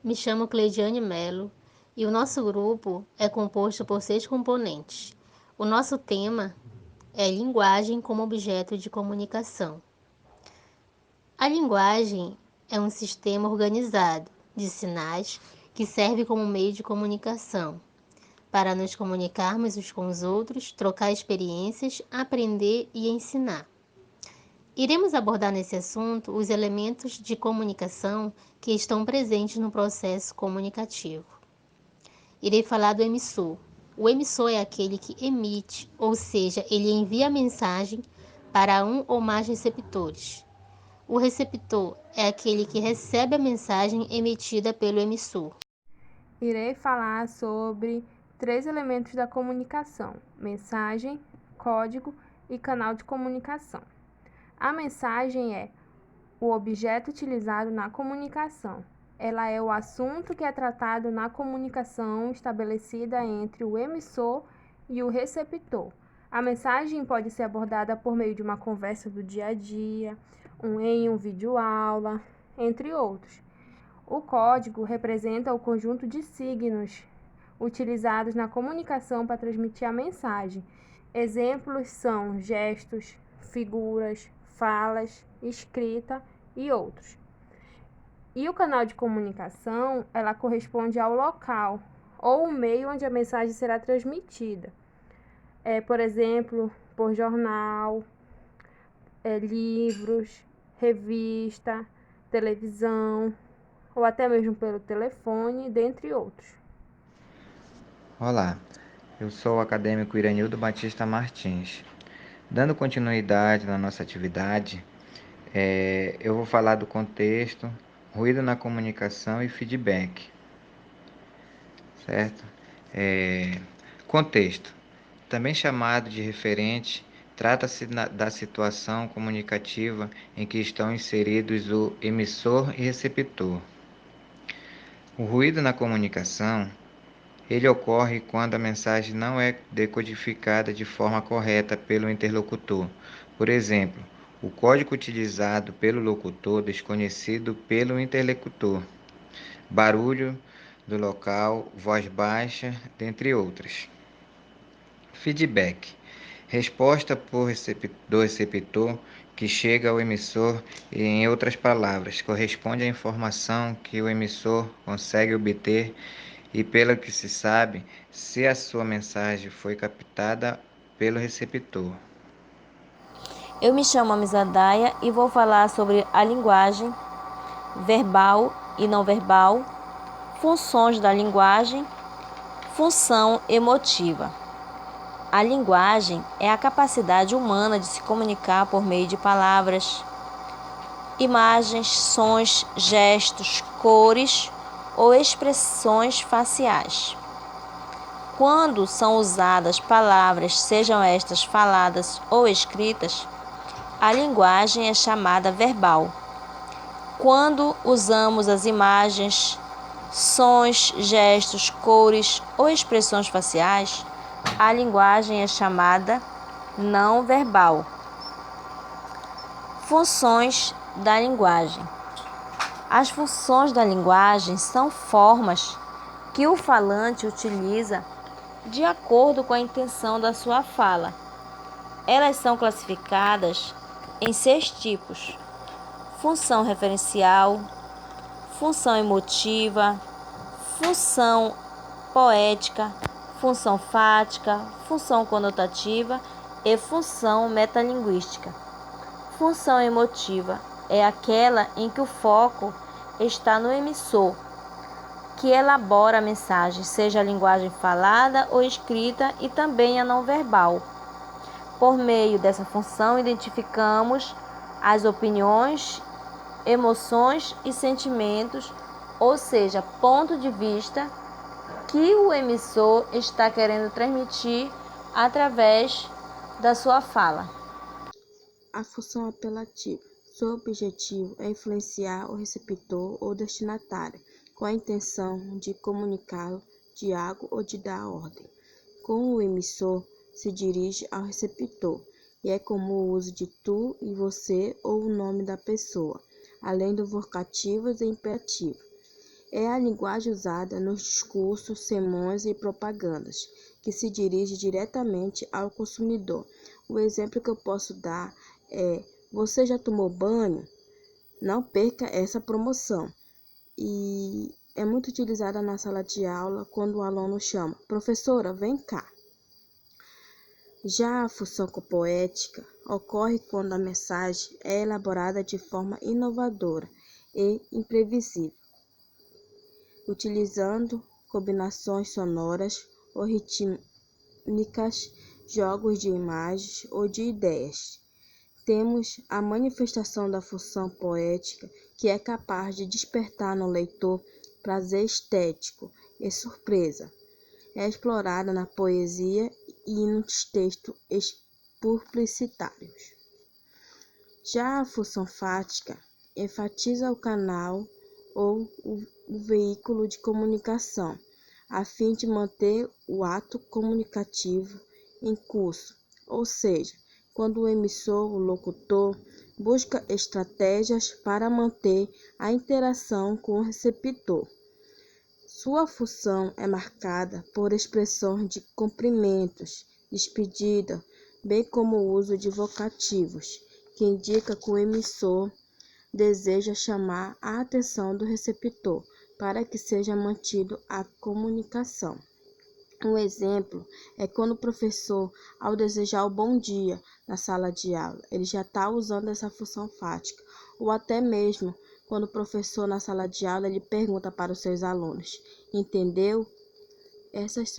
Me chamo Cleidiane Mello e o nosso grupo é composto por 6 componentes. O nosso tema é linguagem como objeto de comunicação. A linguagem é um sistema organizado de sinais que serve como meio de comunicação, para nos comunicarmos uns com os outros, trocar experiências, aprender e ensinar. Iremos abordar nesse assunto os elementos de comunicação que estão presentes no processo comunicativo. Irei falar do emissor. O emissor é aquele que emite, ou seja, ele envia a mensagem para um ou mais receptores. O receptor é aquele que recebe a mensagem emitida pelo emissor. Irei falar sobre 3 elementos da comunicação: mensagem, código e canal de comunicação. A mensagem é o objeto utilizado na comunicação. Ela é o assunto que é tratado na comunicação estabelecida entre o emissor e o receptor. A mensagem pode ser abordada por meio de uma conversa do dia a dia, em um vídeo-aula, entre outros. O código representa o conjunto de signos utilizados na comunicação para transmitir a mensagem. Exemplos são gestos, figuras, falas, escrita e outros. E o canal de comunicação, ela corresponde ao local ou o meio onde a mensagem será transmitida. Por exemplo, por jornal, livros, revista, televisão, ou até mesmo pelo telefone, dentre outros. Olá, eu sou o acadêmico Iranildo Batista Martins. Dando continuidade na nossa atividade, eu vou falar do contexto, ruído na comunicação e feedback, certo? Contexto, também chamado de referente, trata-se da situação comunicativa em que estão inseridos o emissor e receptor. O ruído na comunicação ele ocorre quando a mensagem não é decodificada de forma correta pelo interlocutor. Por exemplo, o código utilizado pelo locutor desconhecido pelo interlocutor, barulho do local, voz baixa, dentre outras. Feedback. Resposta do receptor que chega ao emissor e, em outras palavras, corresponde à informação que o emissor consegue obter e, pelo que se sabe, se a sua mensagem foi captada pelo receptor. Eu me chamo Amizadaia e vou falar sobre a linguagem verbal e não verbal, funções da linguagem, função emotiva. A linguagem é a capacidade humana de se comunicar por meio de palavras, imagens, sons, gestos, cores ou expressões faciais. Quando são usadas palavras, sejam estas faladas ou escritas, a linguagem é chamada verbal. Quando usamos as imagens, sons, gestos, cores ou expressões faciais, a linguagem é chamada não verbal. Funções da linguagem. As funções da linguagem são formas que o falante utiliza de acordo com a intenção da sua fala. Elas são classificadas em 6 tipos: função referencial, função emotiva, função poética, função fática, função conotativa e função metalinguística. Função emotiva é aquela em que o foco está no emissor, que elabora a mensagem, seja a linguagem falada ou escrita, e também a não verbal. Por meio dessa função, identificamos as opiniões, emoções e sentimentos, ou seja, ponto de vista que o emissor está querendo transmitir através da sua fala. A função apelativa. Seu objetivo é influenciar o receptor ou destinatário com a intenção de comunicá-lo de algo ou de dar ordem. Com o emissor, se dirige ao receptor e é comum o uso de tu e você ou o nome da pessoa, além do vocativo e imperativo. É a linguagem usada nos discursos, sermões e propagandas, que se dirige diretamente ao consumidor. O exemplo que eu posso dar é: você já tomou banho? Não perca essa promoção. E é muito utilizada na sala de aula quando o aluno chama: professora, vem cá. Já a função poética ocorre quando a mensagem é elaborada de forma inovadora e imprevisível, utilizando combinações sonoras ou rítmicas, jogos de imagens ou de ideias. Temos a manifestação da função poética, que é capaz de despertar no leitor prazer estético e surpresa. É explorada na poesia e nos textos publicitários. Já a função fática enfatiza o canal ou o veículo de comunicação, a fim de manter o ato comunicativo em curso, ou seja, quando o emissor, o locutor, busca estratégias para manter a interação com o receptor. Sua função é marcada por expressões de cumprimentos, despedida, bem como o uso de vocativos, que indica que o emissor deseja chamar a atenção do receptor para que seja mantido a comunicação. Um exemplo é quando o professor, ao desejar o bom dia na sala de aula, ele já está usando essa função fática, ou até mesmo quando o professor na sala de aula ele pergunta para os seus alunos: entendeu? Essas são